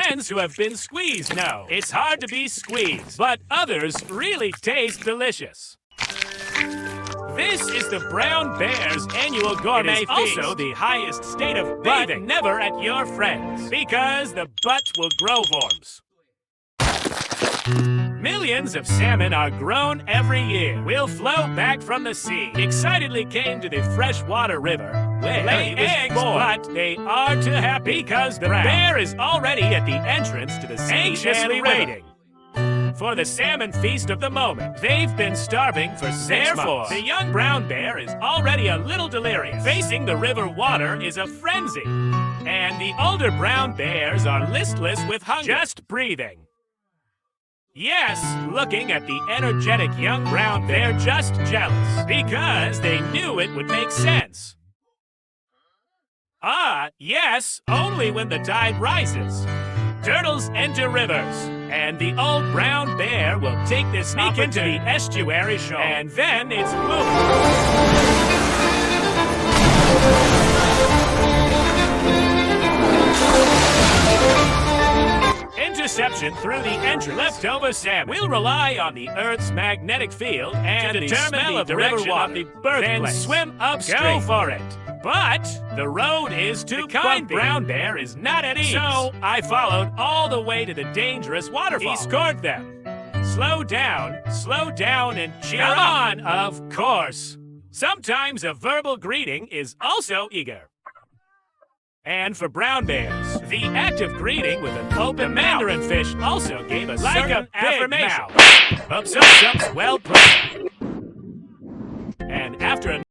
Friends who have been squeezed know it's hard to be squeezed, but others really taste delicious. This is the brown bear's annual gourmet feast. It is also the highest state of bathing, but never at your friends, because the butt will grow worms. Millions of salmon are grown every year. Will flow back from the sea. Excitedly came to the freshwater river, where lay eggs, but they are too happy because the bear is already at the entrance to the sea, anxiously waiting for the salmon feast of the moment. They've been starving for 6 months. The young brown bear is already a little delirious. Facing the river water is a frenzy, and the older brown bears are listless with hunger, just breathing. Yes, looking at the energetic young brown bear, just jealous, because they knew it would make sense. Ah, yes, only when the tide rises. Turtles enter rivers, and the old brown bear will take this sneak into the estuary shore, and then it's interception through the entrance. Leftover salmon will rely on the Earth's magnetic field and to determine the direction of the birthplace. Then swim upstream. Go for it. But the road is too bumpy. The kind brown bear is not at ease. So I followed all the way to the dangerous waterfall. He scored them. Slow down, and cheer up. Come on, of course. Sometimes a verbal greeting is also eager. And for brown bears, the act of greeting with an open mouth. The mandarin fish also gave a certain affirmation. Ups, well put. And after a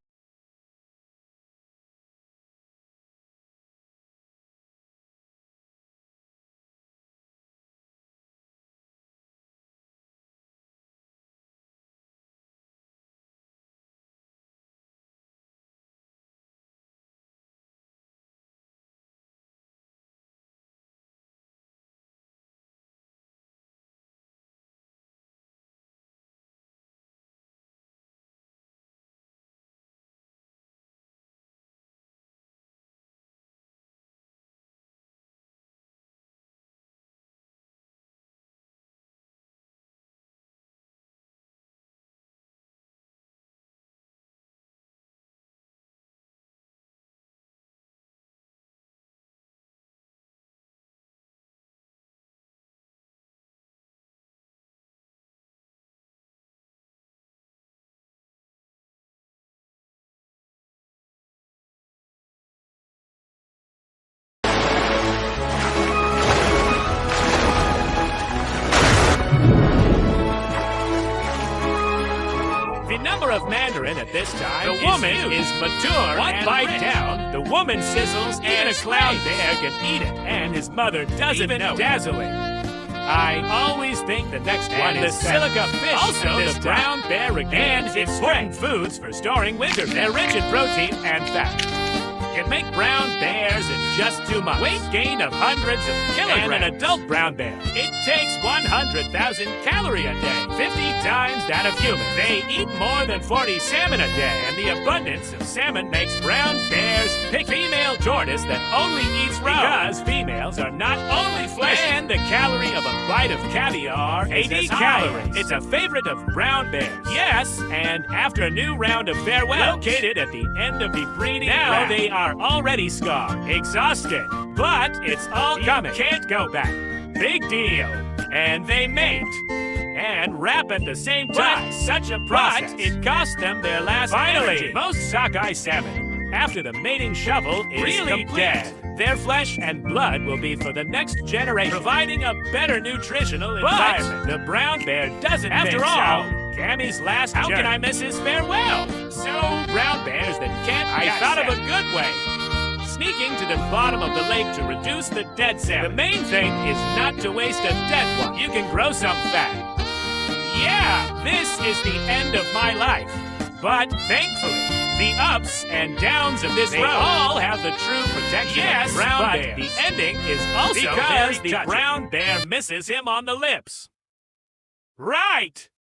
of mandarin at this time, the woman is mature. One bite down, the woman sizzles, and a clown bear can eat it, and his mother doesn't know. Dazzling. I always think the next one is the silica fish. Also, the brown bear regains its important foods for storing winter. They're rich in protein and fat. Can make brown bears in just 2 months. Weight gain of hundreds of kilograms. And an adult brown bear, it takes 100,000 calories a day, 50 times that of humans. They eat more than 40 salmon a day, and the abundance of salmon makes brown bears pick female tortoise that only eats roe. Because females are not only flesh, and the calorie of a bite of caviar is 80 calories. It's a favorite of brown bears. Yes, and after a new round of farewell, located at the end of the breeding ground, they are already scarred, exhausted, but it's all coming. Can't go back. Big deal. And they mate and rap at the same time. But such a process. But it cost them their last energy. Most sockeye salmon, after the mating shovel is really dead, their flesh and blood will be for the next generation, providing a better nutritional environment. The brown bear doesn't. After all, Cammy's last journey. How can I miss his farewell? So, brown bears that can't. I thought of a good way. Sneaking to the bottom of the lake to reduce the dead salmon. The main thing is not to waste a dead one. You can grow some fat. Yeah, this is the end of my life. But thankfully, the ups and downs of this road all have the true protection of brown bears. The ending is also because the brown bear misses him on the lips. Right!